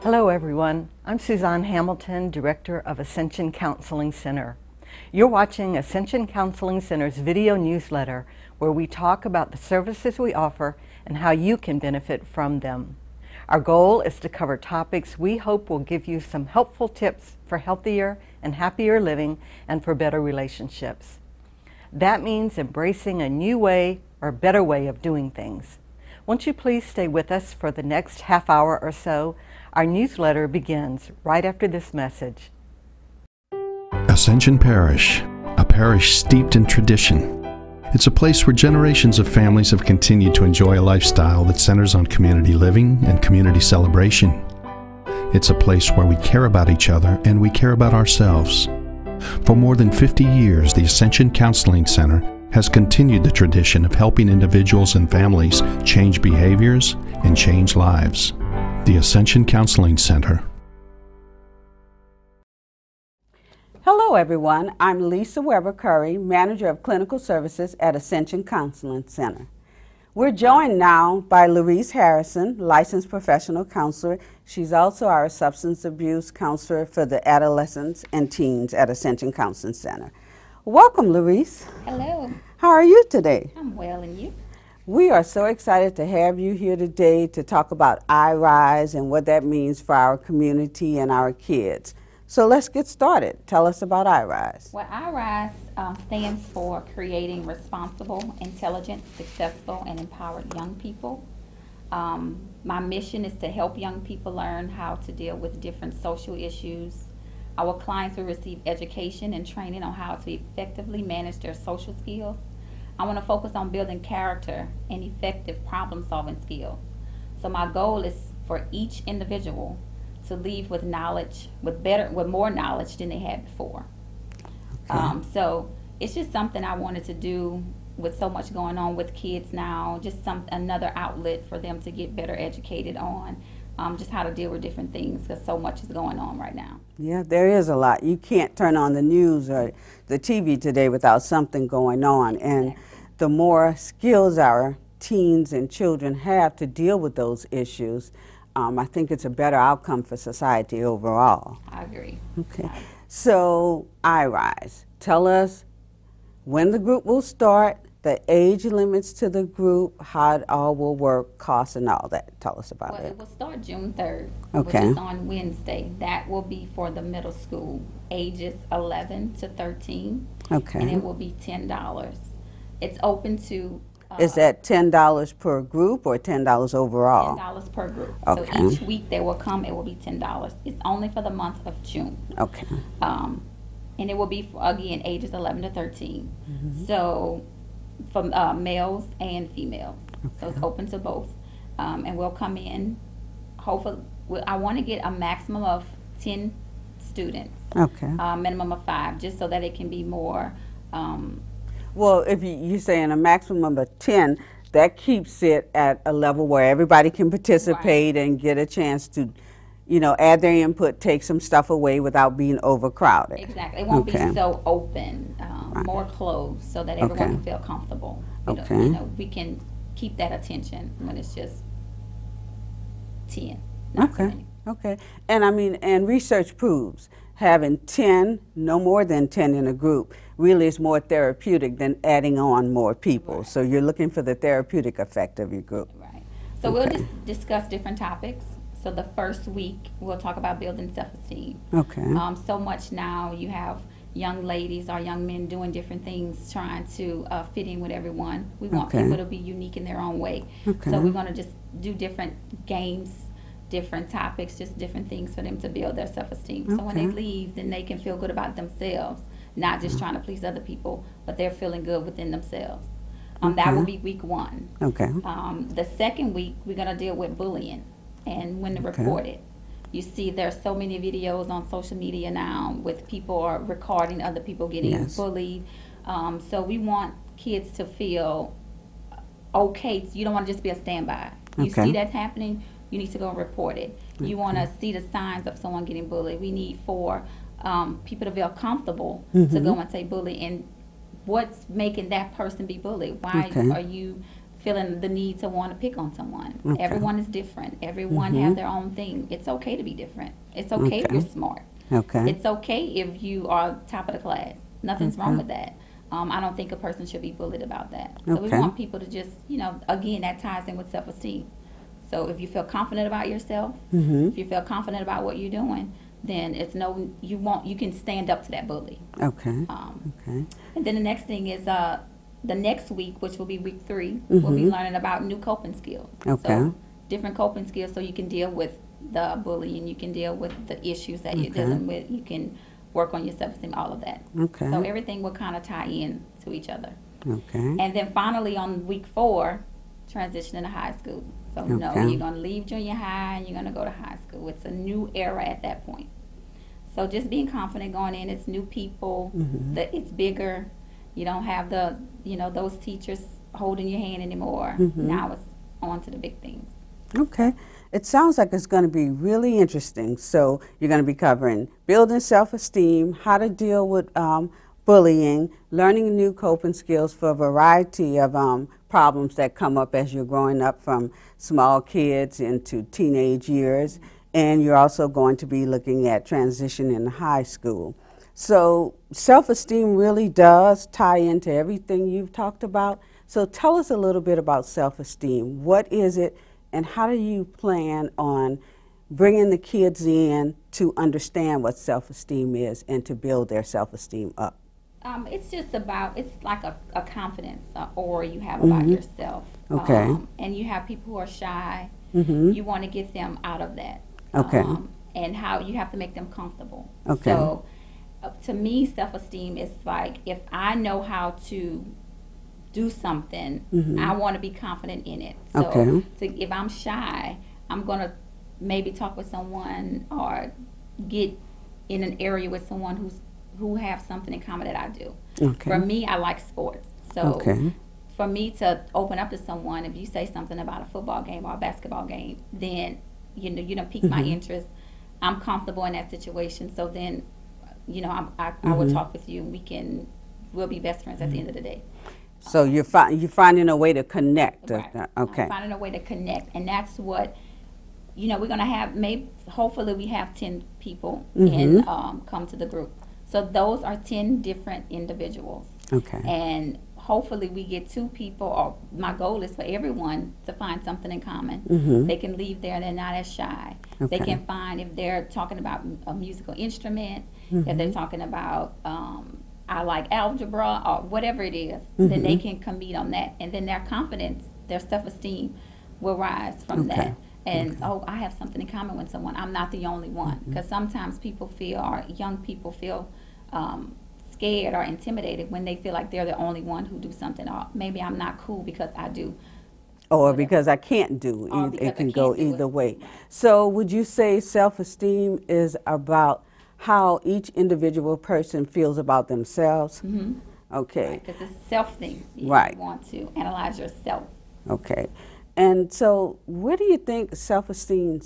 Hello everyone, I'm Suzanne Hamilton, Director of Ascension Counseling Center. You're watching Ascension Counseling Center's video newsletter where we talk about the services we offer and how you can benefit from them. Our goal is to cover topics we hope will give you some helpful tips for healthier and happier living and for better relationships. That means embracing a new way or better way of doing things. Won't you please stay with us for the next half hour or so? Our newsletter begins right after this message. Ascension Parish, a parish steeped in tradition. It's a place where generations of families have continued to enjoy a lifestyle that centers on community living and community celebration. It's a place where we care about each other and we care about ourselves. For more than 50 years, the Ascension Counseling Center has continued the tradition of helping individuals and families change behaviors and change lives. The Ascension Counseling Center. Hello everyone, I'm Lisa Weber Curry, Manager of Clinical Services at Ascension Counseling Center. We're joined now by Louise Harrison, Licensed Professional Counselor. She's also our Substance Abuse Counselor for the adolescents and teens at Ascension Counseling Center. Welcome, Louise. Hello. How are you today? I'm well, and you? We are so excited to have you here today to talk about iRise and what that means for our community and our kids. So let's get started. Tell us about iRise. Well, iRise stands for Creating Responsible, Intelligent, Successful, and Empowered Young People. My mission is to help young people learn how to deal with different social issues. Our clients will receive education and training on how to effectively manage their social skills. I want to focus on building character and effective problem-solving skills. So my goal is for each individual to leave with knowledge, with more knowledge than they had before. Okay. So it's just something I wanted to do with so much going on with kids now, just another outlet for them to get better educated on just how to deal with different things, because so much is going on right now. Yeah, there is a lot. You can't turn on the news or the TV today without something going on. And the more skills our teens and children have to deal with those issues, I think it's a better outcome for society overall. I agree. Okay. So, iRise, tell us when the group will start, the age limits to the group, how it all will work, costs and all that. Tell us about it. It will start June 3rd, okay, which is on Wednesday. That will be for the middle school, ages 11 to 13. Okay. And it will be $10. It's open to... is that $10 per group or $10 overall? $10 per group. Okay. So each week they will come, it will be $10. It's only for the month of June. Okay. And it will be, for, again, ages 11 to 13. Mm-hmm. So for males and females. Okay. So it's open to both. And we'll come in, hopefully, I want to get a maximum of 10 students. Okay. Minimum of 5, just so that it can be more... well, if you're saying a maximum of 10, that keeps it at a level where everybody can participate, right, and get a chance to, you know, add their input, take some stuff away without being overcrowded. Exactly. It won't okay, be so open, right, more closed, so that everyone okay, can feel comfortable. Okay. You know, we can keep that attention when it's just 10. Not okay. too many. Okay. And I mean, and research proves having 10, no more than 10 in a group, really is more therapeutic than adding on more people. Right. So you're looking for the therapeutic effect of your group. Right. So okay, we'll just discuss different topics. So the first week, we'll talk about building self-esteem. Okay. So much now you have young ladies or young men doing different things, trying to fit in with everyone. We want okay, people to be unique in their own way. Okay. So we're going to just do different games, different topics, just different things for them to build their self-esteem. Okay. So when they leave, then they can feel good about themselves, not just trying to please other people, but they're feeling good within themselves. Okay. That will be week 1. Okay. The second week, we're going to deal with bullying and when to report it. You see there's so many videos on social media now with people are recording other people getting yes, bullied. So we want kids to feel okay. You don't want to just be a standby. You okay, see that happening, you need to go and report it. Okay. You want to see the signs of someone getting bullied. We need for people to feel comfortable mm-hmm, to go and say bully, and what's making that person be bullied. Why okay, are you feeling the need to want to pick on someone. Okay. Everyone is different. Everyone have their own thing. It's okay to be different. It's okay if Okay. you're smart. Okay. It's okay if you are top of the class. Nothing's wrong with that. I don't think a person should be bullied about that. So we Okay. want people to just, again, that ties in with self-esteem. So if you feel confident about yourself, if you feel confident about what you're doing, then you can stand up to that bully. Okay. Okay. And then the next thing is the next week, which will be week 3, we'll be learning about new coping skills. Okay. So different coping skills so you can deal with the bullying, you can deal with the issues that you're dealing with, you can work on your self-esteem, all of that. Okay. So everything will kind of tie in to each other. Okay. And then finally on week 4, transitioning to high school. So no, Okay. you're going to leave junior high and you're going to go to high school. It's a new era at that point. So just being confident going in, it's new people, it's bigger. You don't have those teachers holding your hand anymore. Now it's on to the big things. Okay. It sounds like it's going to be really interesting. So you're going to be covering building self-esteem, how to deal with bullying, learning new coping skills for a variety of problems that come up as you're growing up from small kids into teenage years. And you're also going to be looking at transition in high school. So self-esteem really does tie into everything you've talked about. So tell us a little bit about self-esteem. What is it, and how do you plan on bringing the kids in to understand what self-esteem is and to build their self-esteem up? It's just it's like a confidence aura you have about yourself. Okay. And you have people who are shy. Mm-hmm. You want to get them out of that. Okay. And how you have to make them comfortable. Okay. So to me, self-esteem is like, if I know how to do something, I want to be confident in it. So Okay. if I'm shy, I'm going to maybe talk with someone or get in an area with someone who have something in common that I do. Okay. For me, I like sports. So Okay. for me to open up to someone, if you say something about a football game or a basketball game, then you pique my interest. I'm comfortable in that situation. So then, I will talk with you, and we'll be best friends at the end of the day. So you're finding a way to connect. Right. Okay. I'm finding a way to connect, and that's what we're gonna have. Hopefully, we have 10 people and come to the group. So those are 10 different individuals. Okay. And hopefully we get 2 people, or my goal is for everyone to find something in common. They can leave there and they're not as shy. They Okay. can find, if they're talking about a musical instrument, if they're talking about I like algebra or whatever it is, then they can compete on that. And then their confidence, their self-esteem will rise from that. And, I have something in common with someone. I'm not the only one. Because sometimes people feel, or young people feel scared or intimidated when they feel like they're the only one who do something, or maybe I'm not cool because I do. Or because I can't do Or it. because It can I go can't do either it. way. So would you say self-esteem is about how each individual person feels about themselves? Okay. Because it's a self thing. You Right. want to analyze yourself. Okay. And so where do you think self-esteem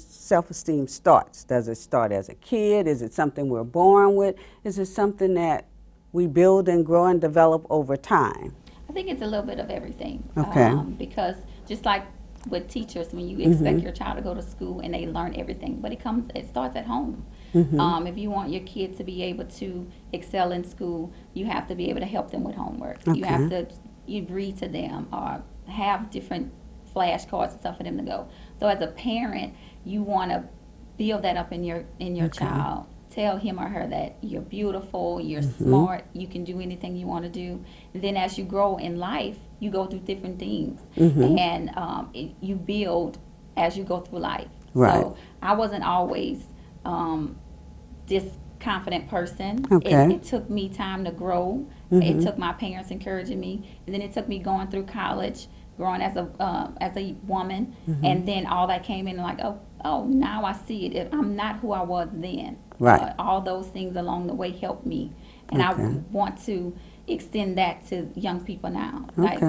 starts? Does it start as a kid? Is it something we're born with? Is it something that we build and grow and develop over time? I think it's a little bit of everything. Okay. Because just like with teachers, when you expect your child to go to school and they learn everything, but it starts at home. If you want your kid to be able to excel in school, you have to be able to help them with homework. You have to read to them or have different flashcards and stuff for them to go. So as a parent, you want to build that up in your child. Tell him or her that you're beautiful, you're smart, you can do anything you want to do. And then as you grow in life, you go through different things, and you build as you go through life. Right. So I wasn't always this confident person. Okay. It took me time to grow. It took my parents encouraging me, and then it took me going through college, growing as a woman, and then all that came in like, oh, now I see it. I'm not who I was then. Right. All those things along the way helped me, and I want to extend that to young people now. Like,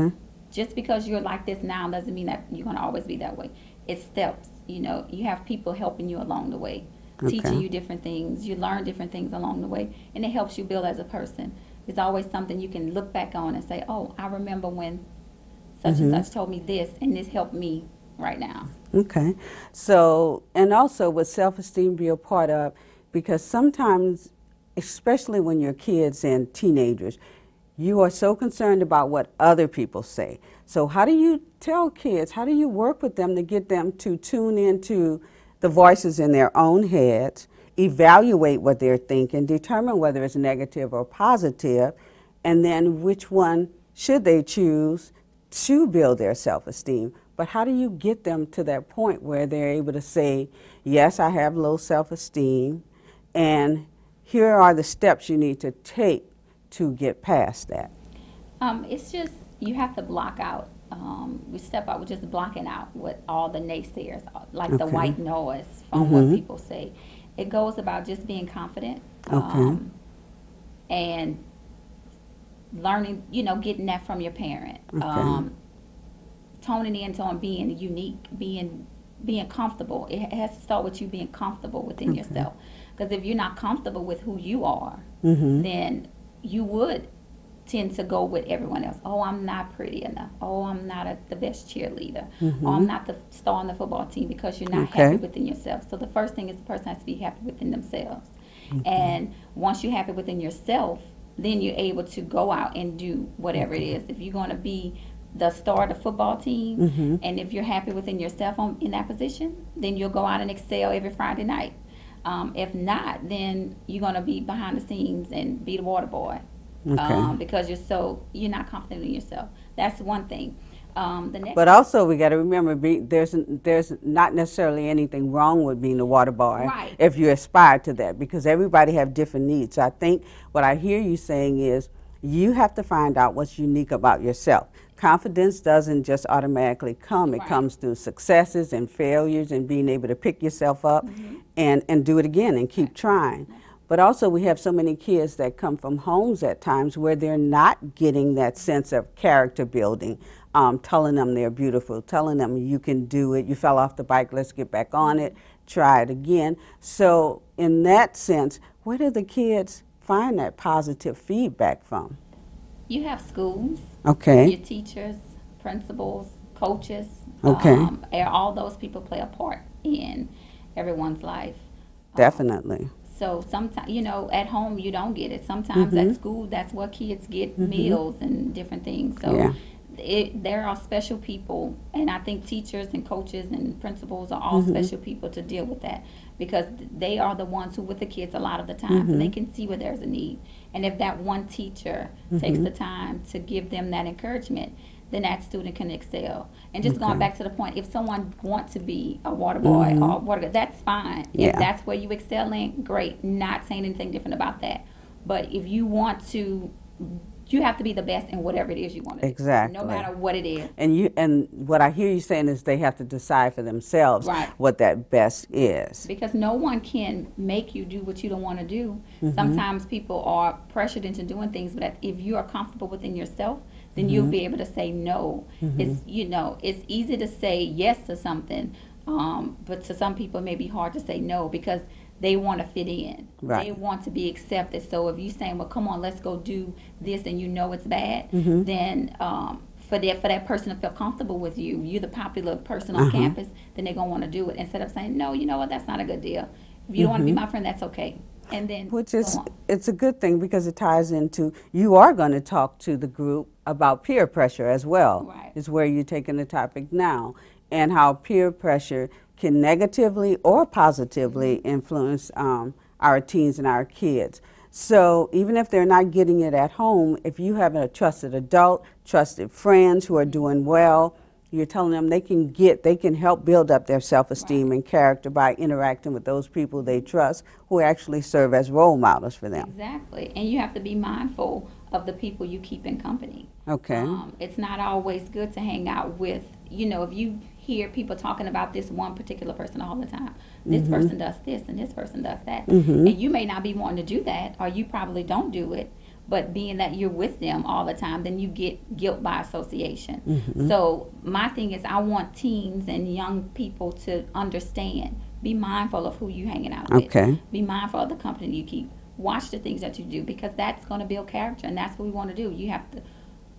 just because you're like this now doesn't mean that you're going to always be that way. It's steps. You have people helping you along the way, teaching you different things. You learn different things along the way, and it helps you build as a person. It's always something you can look back on and say, oh, I remember when such and such told me this, and this helped me right now. Okay. So, and also with self-esteem be a part of, because sometimes, especially when you're kids and teenagers, you are so concerned about what other people say. So how do you tell kids, how do you work with them to get them to tune into the voices in their own heads, evaluate what they're thinking, determine whether it's negative or positive, and then which one should they choose to build their self-esteem? But how do you get them to that point where they're able to say, yes, I have low self-esteem, and here are the steps you need to take to get past that? It's just, you have to block out. We step out with just blocking out what all the naysayers, like the white noise from what people say. It goes about just being confident and learning, getting that from your parent. Toning into on being unique, being comfortable. It has to start with you being comfortable within yourself. Because if you're not comfortable with who you are, then you would tend to go with everyone else. Oh, I'm not pretty enough. Oh, I'm not the best cheerleader. Oh, I'm not the star on the football team, because you're not happy within yourself. So the first thing is the person has to be happy within themselves. And once you're happy within yourself, then you're able to go out and do whatever it is. If you're going to be the star of the football team, and if you're happy within yourself in that position, then you'll go out and excel every Friday night. If not, then you're going to be behind the scenes and be the water boy, because you're not confident in yourself. That's one thing. But also we got to remember, there's not necessarily anything wrong with being a water boy if you aspire to that, because everybody have different needs. So I think what I hear you saying is you have to find out what's unique about yourself. Confidence doesn't just automatically come. It comes through successes and failures and being able to pick yourself up and do it again and keep trying. But also we have so many kids that come from homes at times where they're not getting that sense of character building, telling them they're beautiful, telling them you can do it, you fell off the bike, let's get back on it, try it again. So in that sense, where do the kids find that positive feedback from? You have schools, your teachers, principals, coaches, all those people play a part in everyone's life. Definitely. So sometimes, at home you don't get it. Sometimes at school, that's where kids get meals and different things. So there are special people, and I think teachers and coaches and principals are all special people to deal with that, because they are the ones who with the kids a lot of the time, and they can see where there's a need. And if that one teacher takes the time to give them that encouragement, then that student can excel. And just going back to the point, if someone wants to be a water boy or a water girl, that's fine. If that's where you excel in, great. Not saying anything different about that. But if you want to, you have to be the best in whatever it is you want to do. No matter what it is. And what I hear you saying is they have to decide for themselves what that best is. Because no one can make you do what you don't want to do. Sometimes people are pressured into doing things, but if you are comfortable within yourself, then you'll be able to say no. It's it's easy to say yes to something, but to some people it may be hard to say no, because they want to fit in. They want to be accepted. So if you're saying, well, come on, let's go do this, and it's bad, then for that person to feel comfortable with you, you're the popular person on campus, then they're going to want to do it, instead of saying, no, you know what, that's not a good deal. If you don't want to be my friend, that's okay. And then it's a good thing, because it ties into, you are going to talk to the group about peer pressure as well, is where you're taking the topic now, and how peer pressure can negatively or positively influence our teens and our kids. So even if they're not getting it at home, if you have a trusted adult, trusted friends who are doing well, you're telling them they can help build up their self-esteem and character by interacting with those people they trust, who actually serve as role models for them. Exactly. And you have to be mindful of the people you keep in company. It's not always good to hang out with, if you hear people talking about this one particular person all the time. This person does this and this person does that. And you may not be wanting to do that, or you probably don't do it. But being that you're with them all the time, then you get guilt by association. So my thing is, I want teens and young people to understand, be mindful of who you're hanging out with. Be mindful of the company you keep. Watch the things that you do, because that's going to build character, and that's what we want to do. You have to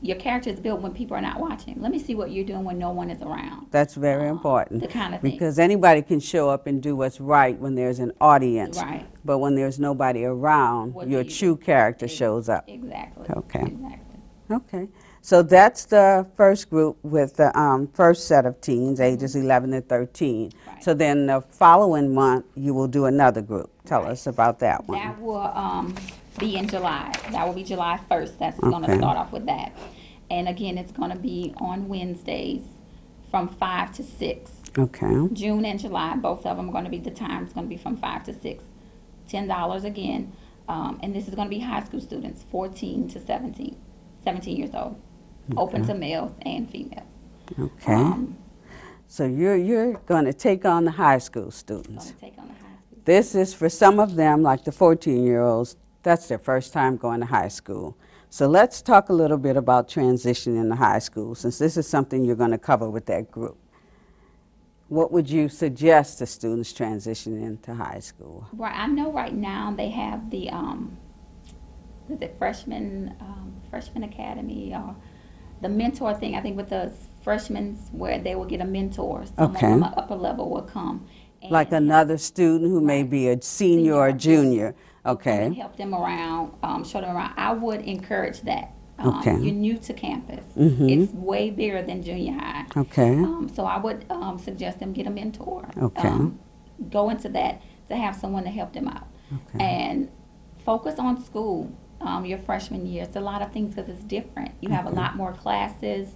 your character is built when people are not watching. Let me see what you're doing when no one is around. That's very important. The kind of thing. Because anybody can show up and do what's right when there's an audience. Right. But when there's nobody around, What your do you true do? character shows up. Exactly. Okay. Exactly. Okay. So that's the first group with the first set of teens, ages 11 to 13. Right. So then the following month, you will do another group. Tell us about that one. That will be in July. That will be July 1st. That's going to Okay. start off with that. And again, it's going to be on Wednesdays from 5 to 6. Okay. June and July, both of them are going to be, the time's going to be from 5 to 6. $10 again. And this is going to be high school students, 14 to 17 years old. Open to males and females. Okay. So you're going to take on the high school students. Going to take on the high school. This is for some of them, like the 14-year-olds, that's their first time going to high school. So let's talk a little bit about transitioning to high school, since this is something you're going to cover with that group. What would you suggest to students transitioning into high school? Right, I know right now they have the freshman academy, or the mentor thing. I think with the freshmen where they will get a mentor. Someone Okay. from an upper level will come. And Like another student who may Right. be a senior or junior. will come and Okay. help them around, show them around. I would encourage that. Okay. You're new to campus. Mhm. It's way bigger than junior high. Okay. So I would suggest them get a mentor. Okay. Go into that to have someone to help them out. Okay. And focus on school your freshman year. It's a lot of things because it's different. You have a lot more classes.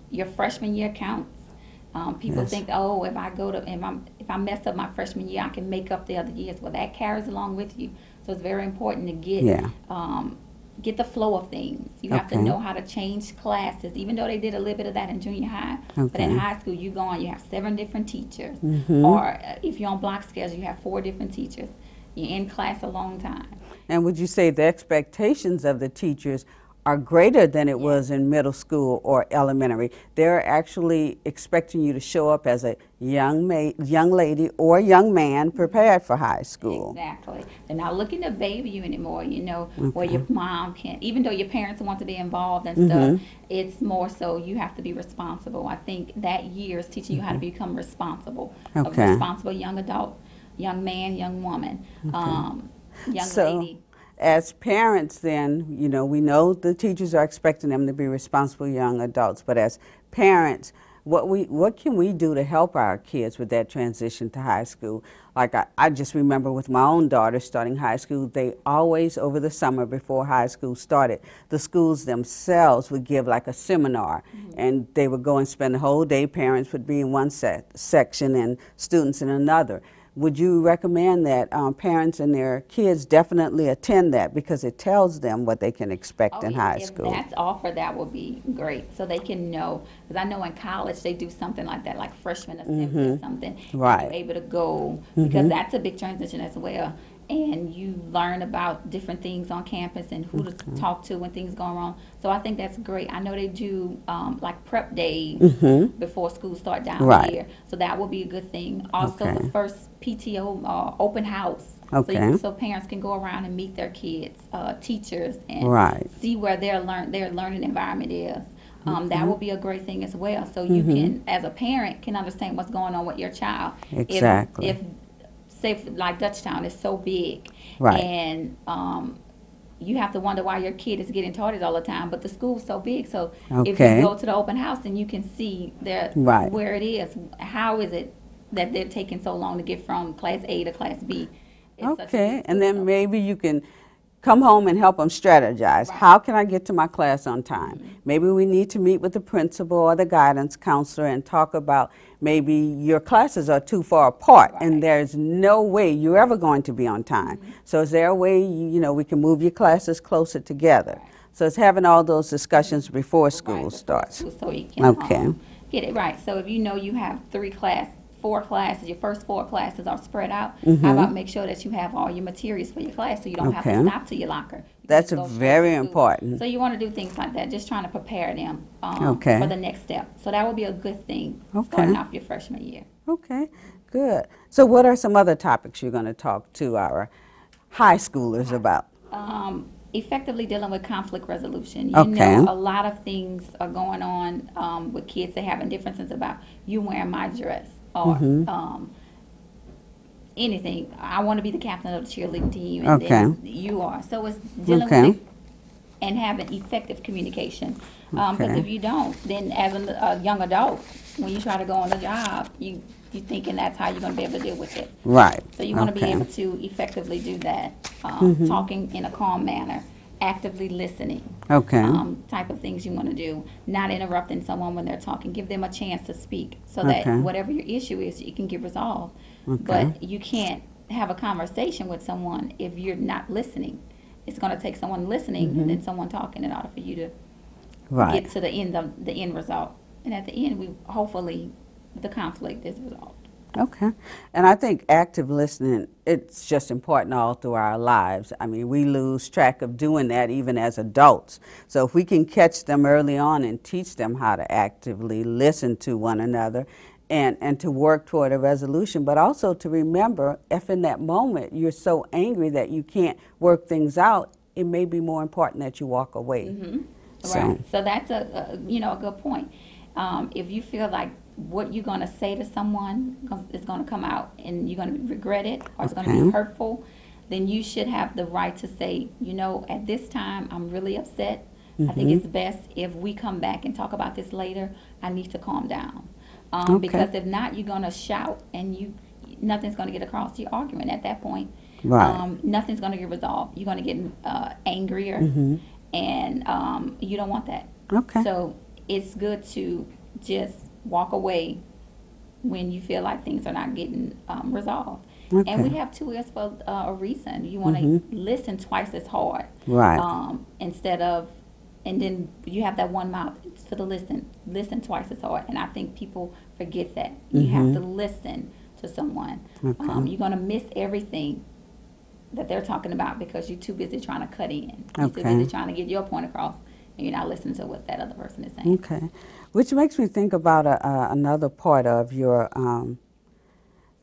Your freshman year counts. People Yes. think, oh, if I mess up my freshman year, I can make up the other years. Well, that carries along with you. So it's very important to get the flow of things. You have to Okay. know how to change classes, even though they did a little bit of that in junior high. But in Okay. high school, you go on, you have 7 different teachers. Mhm. Or if you're on block schedule, you have 4 different teachers. You're in class a long time. And would you say the expectations of the teachers are greater than it was in middle school or elementary? They're actually expecting you to show up as a young lady or young man prepared for high school. Exactly. They're not looking to baby you anymore, where your mom can, even though your parents want to be involved and stuff, it's more so you have to be responsible. I think that year is teaching you how to become responsible. Okay. A responsible young adult, young man, young woman, young So, lady. as parents then, we know the teachers are expecting them to be responsible young adults, but as parents, what can we do to help our kids with that transition to high school? Like I just remember with my own daughter starting high school, they always, over the summer before high school started, the schools themselves would give like a seminar, and they would go and spend the whole day. Parents would be in one section and students in another. Would you recommend that parents and their kids definitely attend that, because it tells them what they can expect in high school? If that's offered, that would be great, so they can know. Because I know in college they do something like that, like freshman assembly or something. Right. And you're able to go, because that's a big transition as well. And you learn about different things on campus and who to talk to when things go wrong. So I think that's great. I know they do like prep days before school start down Right. here. So that will be a good thing. Also, Okay. the first PTO open house. Okay. So parents can go around and meet their kids, teachers, and Right. see where their learning environment is. That will be a great thing as well. So you can, as a parent, can understand what's going on with your child. Exactly. If say, like Dutchtown is so big, Right. and you have to wonder why your kid is getting targeted all the time, but the school's so big. So if Okay. you go to the open house, then you can see Right. where it is. How is it that they're taking so long to get from class A to class B? It's such a Okay, big and school, then so- maybe you can come home and help them strategize. Right. How can I get to my class on time? Maybe we need to meet with the principal or the guidance counselor and talk about maybe your classes are too far apart and Right. there's no way you're ever going to be on time. So is there a way, we can move your classes closer together? So it's having all those discussions before school Right, before starts. school, so you can Okay. get it right. So if you know you have 4 classes, your first 4 classes are spread out, how about make sure that you have all your materials for your class so you don't have Okay. to stop to your locker. You That's can go straight very to school. important. So you want to do things like that, just trying to prepare them Okay. for the next step. So that would be a good thing Okay. starting off your freshman year. Okay, good. So what are some other topics you're going to talk to our high schoolers about? effectively dealing with conflict resolution. You Okay. know, a lot of things are going on with kids. They having differences about you wearing my dress or anything. I want to be the captain of the cheerleading team, and then you are. So it's dealing with it and having effective communication. Because if you don't, then as a young adult, when you try to go on the job, you're thinking that's how you're going to be able to deal with it. Right. So you want to be able to effectively do that, talking in a calm manner, actively listening. Type of things you want to do, not interrupting someone when they're talking. Give them a chance to speak so that whatever your issue is, it can get resolved. But you can't have a conversation with someone if you're not listening. It's going to take someone listening and then someone talking in order for you to get to the end result. And at the end, hopefully the conflict is resolved. Okay. And I think active listening, it's just important all through our lives. I mean, we lose track of doing that even as adults. So if we can catch them early on and teach them how to actively listen to one another and to work toward a resolution, but also to remember if in that moment you're so angry that you can't work things out, it may be more important that you walk away. Right. So that's a good point. If you feel like what you're going to say to someone is going to come out and you're going to regret it or it's going to be hurtful, then you should have the right to say, at this time I'm really upset. I think it's best if we come back and talk about this later. I need to calm down. Because if not, you're going to shout and nothing's going to get across. You're arguing at that point. Right. Nothing's going to get resolved. You're going to get angrier, and you don't want that. Okay. So it's good to just walk away when you feel like things are not getting resolved. Okay. And we have two ears for a reason. You want to listen twice as hard. Right. Instead of, and then you have that one mouth for the listen twice as hard. And I think people forget that. You have to listen to someone. Okay. You're going to miss everything that they're talking about because you're too busy trying to cut in. You're too busy trying to get your point across, and you're not listening to what that other person is saying. Okay. Which makes me think about another part of your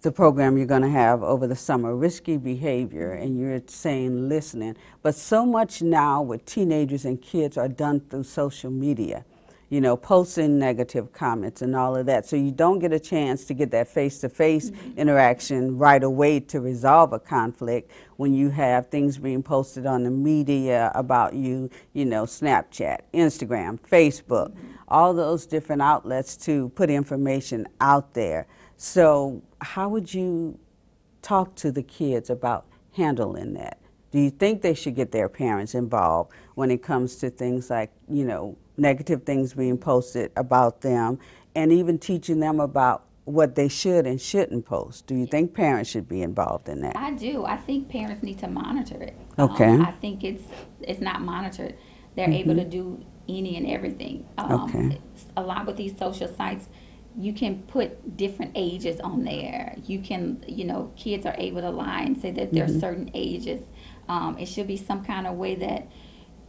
the program you're going to have over the summer, risky behavior, and you're saying listening. But so much now with teenagers and kids are done through social media, posting negative comments and all of that. So you don't get a chance to get that face-to-face interaction right away to resolve a conflict when you have things being posted on the media about you, Snapchat, Instagram, Facebook, all those different outlets to put information out there. So how would you talk to the kids about handling that? Do you think they should get their parents involved when it comes to things like, negative things being posted about them, and even teaching them about what they should and shouldn't post? Do you think parents should be involved in that? I do. I think parents need to monitor it. Okay. I think it's not monitored. They're able to do any and everything. A lot with these social sites, you can put different ages on there. You can, kids are able to lie and say that there are certain ages. It should be some kind of way that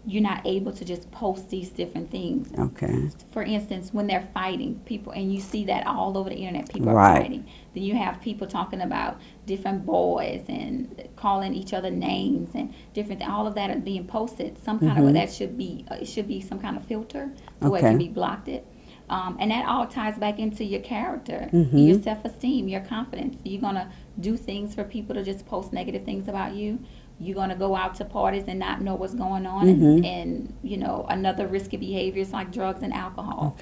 you're not able to just post these different things. Okay. For instance, when they're fighting people, and you see that all over the internet, people are fighting. Then you have people talking about different boys and calling each other names and different things. All of that is being posted. Some kind of way that should be, it should be some kind of filter so it can be blocked it. And that all ties back into your character, your self-esteem, your confidence. You're going to do things for people to just post negative things about you. You're going to go out to parties and not know what's going on. And another risky behaviors like drugs and alcohol.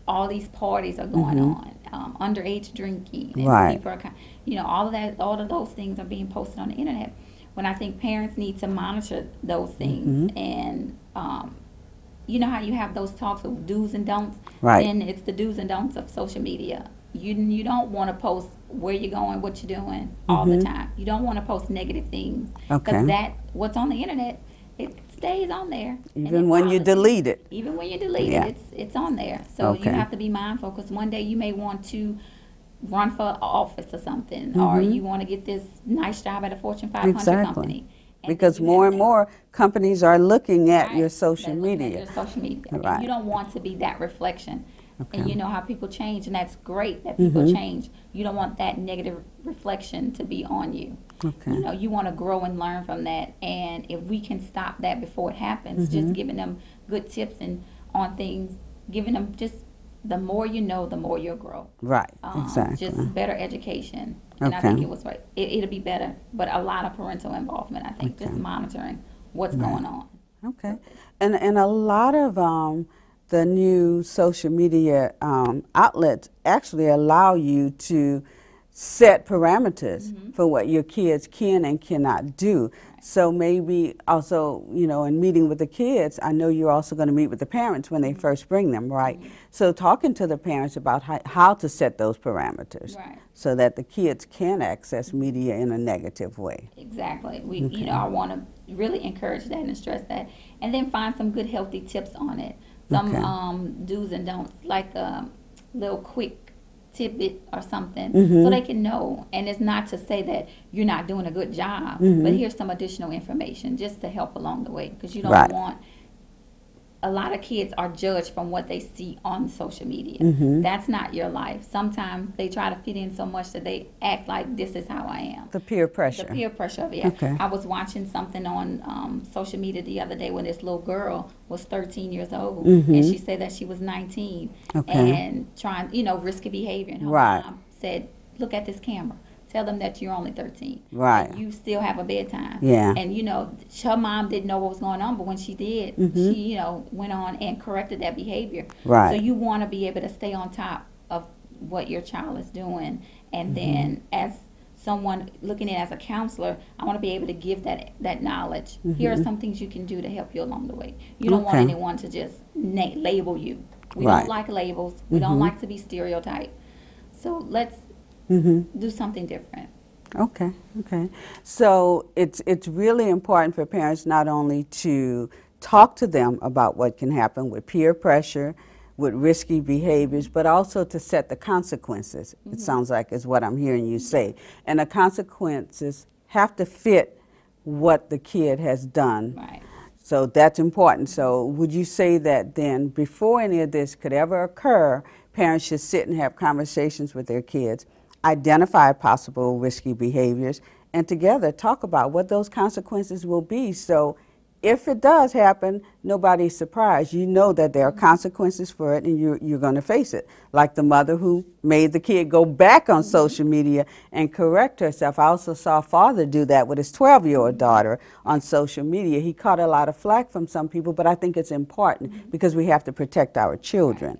All these parties are going on. Underage drinking. And people are, all of those things are being posted on the internet. When I think parents need to monitor those things and you know how you have those talks of do's and don'ts? Right. Then it's the do's and don'ts of social media. You don't want to post where you're going, what you're doing all the time. You don't want to post negative things. Because what's on the internet, it stays on there. Even when you delete it. Even when you delete it, it's on there. So you have to be mindful, because one day you may want to run for office or something, or you want to get this nice job at a Fortune 500 company. Because more and more companies are looking at your social media. And you don't want to be that reflection. And you know how people change, and that's great that people change. You don't want that negative reflection to be on you. Okay. You know, you want to grow and learn from that. And if we can stop that before it happens, just giving them good tips and on things, giving them just the more you know, the more you'll grow. Right, exactly. Just better education. And I think it was right. It'll be better, but a lot of parental involvement, I think, just monitoring what's going on. Okay. And a lot of the new social media outlets actually allow you to set parameters for what your kids can and cannot do. So maybe also, you know, in meeting with the kids, I know you're also going to meet with the parents when they first bring them, right? So talking to the parents about how to set those parameters so that the kids can access media in a negative way. Exactly. We, you know, I want to really encourage that and stress that, and then find some good healthy tips on it. Some do's and don'ts, like a little quick tidbit or something, so they can know. And it's not to say that you're not doing a good job, but here's some additional information just to help along the way, because you don't want, a lot of kids are judged from what they see on social media. That's not your life. Sometimes they try to fit in so much that they act like this is how I am. The peer pressure. The peer pressure of it. I was watching something on social media the other day when this little girl was 13 years old, and she said that she was 19 and trying, you know, risky behavior. And her mom said, look at this camera. Tell them that you're only 13. Right. You still have a bedtime. Yeah. And, you know, her mom didn't know what was going on, but when she did, she, you know, went on and corrected that behavior. Right. So you want to be able to stay on top of what your child is doing. And then as someone looking at it as a counselor, I want to be able to give that knowledge. Here are some things you can do to help you along the way. You don't want anyone to just label you. We don't like labels. We don't like to be stereotyped. So let's do something different. Okay, okay. So it's really important for parents not only to talk to them about what can happen with peer pressure, with risky behaviors, but also to set the consequences, it sounds like is what I'm hearing you say. And the consequences have to fit what the kid has done. Right. So that's important. So would you say that then before any of this could ever occur, parents should sit and have conversations with their kids, identify possible risky behaviors, and together talk about what those consequences will be. So if it does happen, nobody's surprised. You know that there are consequences for it, and you're going to face it. Like the mother who made the kid go back on social media and correct herself. I also saw a father do that with his 12-year-old daughter on social media. He caught a lot of flack from some people, but I think it's important because we have to protect our children.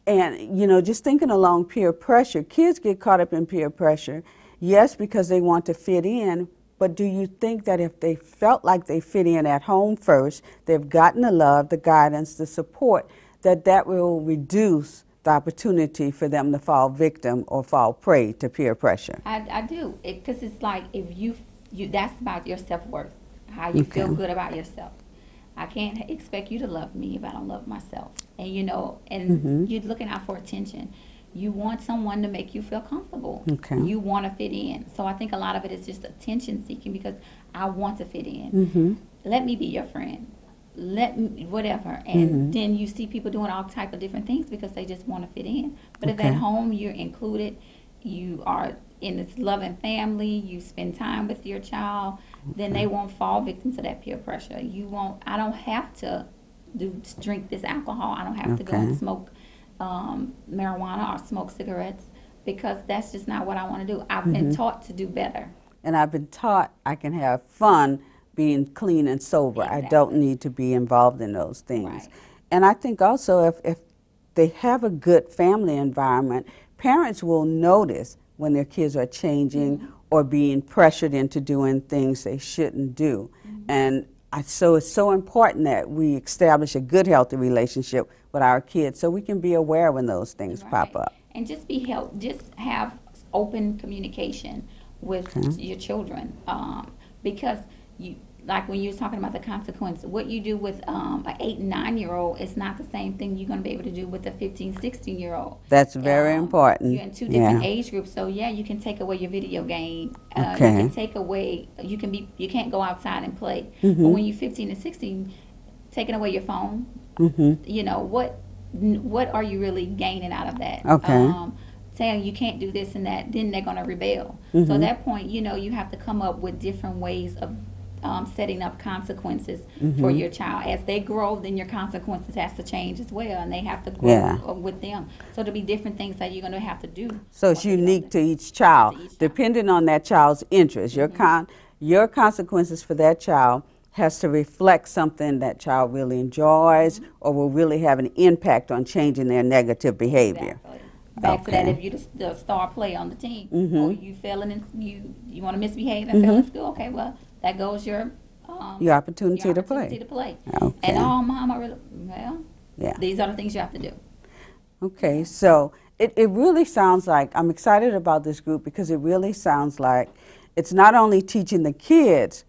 And, you know, just thinking along peer pressure, kids get caught up in peer pressure, yes, because they want to fit in, but do you think that if they felt like they fit in at home first, they've gotten the love, the guidance, the support, that will reduce the opportunity for them to fall victim or fall prey to peer pressure? I do, because it's like if you that's about your self-worth, how you feel good about yourself. I can't expect you to love me if I don't love myself. And, you know, and you're looking out for attention. You want someone to make you feel comfortable. You want to fit in. So I think a lot of it is just attention seeking because I want to fit in. Let me be your friend. Let me, whatever. And then you see people doing all type of different things because they just want to fit in. But if at home you're included, you are in this loving family, you spend time with your child, then they won't fall victim to that peer pressure. You won't, I don't have to drink this alcohol. I don't have to go and smoke marijuana or smoke cigarettes because that's just not what I want to do. I've been taught to do better. And I've been taught I can have fun being clean and sober. I don't need to be involved in those things. And I think also if they have a good family environment, parents will notice when their kids are changing or being pressured into doing things they shouldn't do. And so it's so important that we establish a good, healthy relationship with our kids so we can be aware when those things pop up. And just just have open communication with your children, because like when you were talking about the consequence, what you do with an 8 and 9-year-old is not the same thing you're going to be able to do with a 15, 16-year-old. That's very important. You're in two different age groups, so yeah, you can take away your video game. You can take away. You can't go outside and play. But when you're 15 and 16, taking away your phone, you know what are you really gaining out of that? saying you can't do this and that, then they're going to rebel. So at that point, you know, you have to come up with different ways of setting up consequences for your child. As they grow, then your consequences has to change as well, and they have to grow with them. So there'll be different things that you're going to have to do. So it's unique to each child, depending on that child's interest. Your consequences for that child has to reflect something that child really enjoys or will really have an impact on changing their negative behavior. Exactly. Back to that, if you're the star player on the team, or you failing and you want to misbehave and fail in school, okay, well, that goes your opportunity to play. Okay. And mom, these are the things you have to do. Okay, so it really sounds like, I'm excited about this group because it really sounds like it's not only teaching the kids,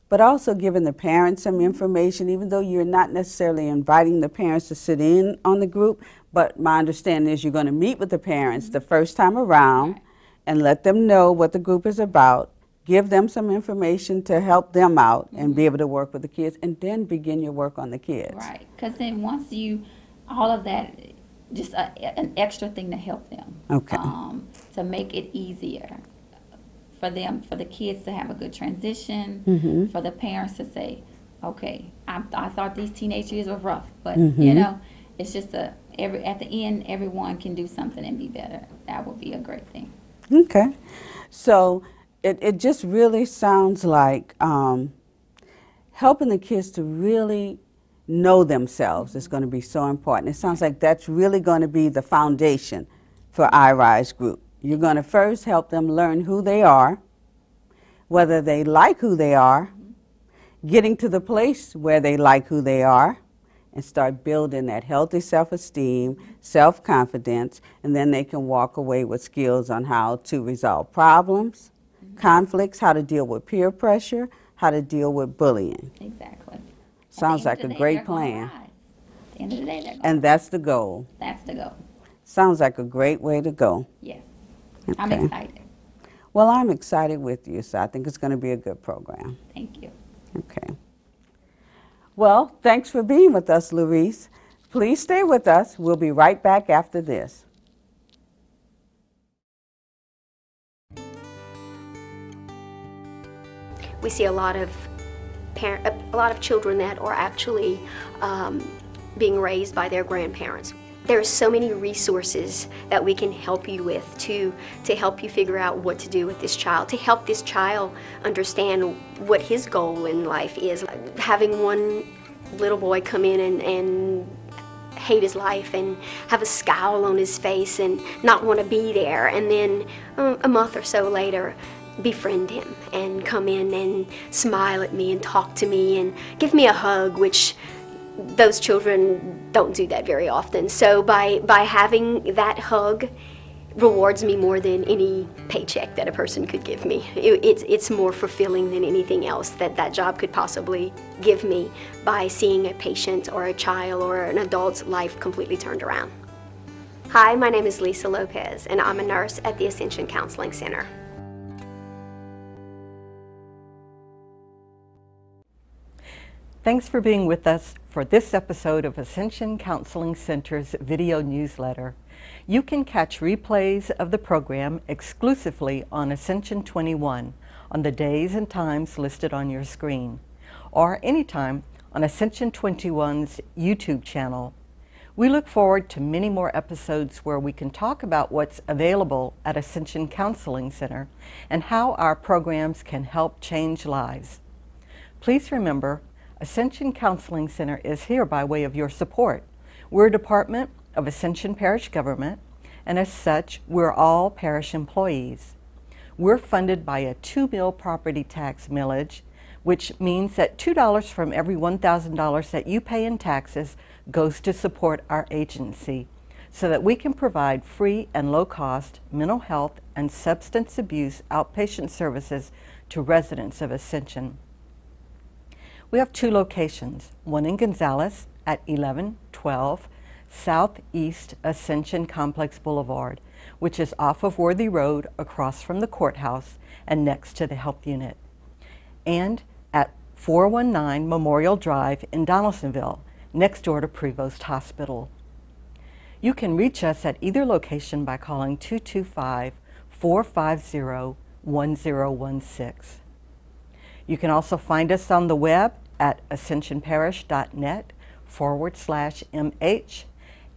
but also giving the parents some information, even though you're not necessarily inviting the parents to sit in on the group. But my understanding is you're going to meet with the parents the first time around and let them know what the group is about, give them some information to help them out and be able to work with the kids, and then begin your work on the kids. Right, because then once all of that, just an extra thing to help them. Okay. To make it easier for the kids to have a good transition, for the parents to say, okay, I thought these teenage years were rough, but you know, it's just at the end, everyone can do something and be better. That would be a great thing. Okay. So it just really sounds like helping the kids to really know themselves is going to be so important. It sounds like that's really going to be the foundation for iRise Group. You're going to first help them learn who they are, whether they like who they are, getting to the place where they like who they are, and start building that healthy self-esteem, self-confidence, and then they can walk away with skills on how to resolve problems, conflicts, how to deal with peer pressure, how to deal with bullying. Exactly. Sounds like a great plan. At the end of the day, they're going to And that's the goal. That's the goal. Sounds like a great way to go. Yes. Okay. I'm excited. Well, I'm excited with you, so I think it's going to be a good program. Thank you. Okay. Well, thanks for being with us, Louise. Please stay with us. We'll be right back after this. We see a lot of children that are actually being raised by their grandparents. There are so many resources that we can help you with to help you figure out what to do with this child, to help this child understand what his goal in life is. Having one little boy come in and hate his life and have a scowl on his face and not want to be there, and then a month or so later befriend him and come in and smile at me and talk to me and give me a hug, which those children don't do that very often. So by having that hug rewards me more than any paycheck that a person could give me. It's more fulfilling than anything else that job could possibly give me, by seeing a patient or a child or an adult's life completely turned around. Hi, my name is Lisa Lopez, and I'm a nurse at the Ascension Counseling Center. Thanks for being with us for this episode of Ascension Counseling Center's video newsletter. You can catch replays of the program exclusively on Ascension 21 on the days and times listed on your screen, or anytime on Ascension 21's YouTube channel. We look forward to many more episodes where we can talk about what's available at Ascension Counseling Center and how our programs can help change lives. Please remember, Ascension Counseling Center is here by way of your support. We're a department of Ascension Parish government, and as such, we're all parish employees. We're funded by a 2 mil property tax millage, which means that $2 from every $1,000 that you pay in taxes goes to support our agency, so that we can provide free and low-cost mental health and substance abuse outpatient services to residents of Ascension. We have 2 locations, one in Gonzales at 1112 Southeast Ascension Complex Boulevard, which is off of Worthy Road across from the courthouse and next to the health unit, and at 419 Memorial Drive in Donaldsonville, next door to Prevost Hospital. You can reach us at either location by calling 225-450-1016. You can also find us on the web at ascensionparish.net/MH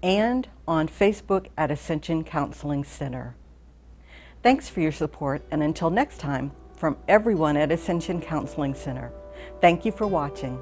and on Facebook at Ascension Counseling Center. Thanks for your support, and until next time, from everyone at Ascension Counseling Center, thank you for watching.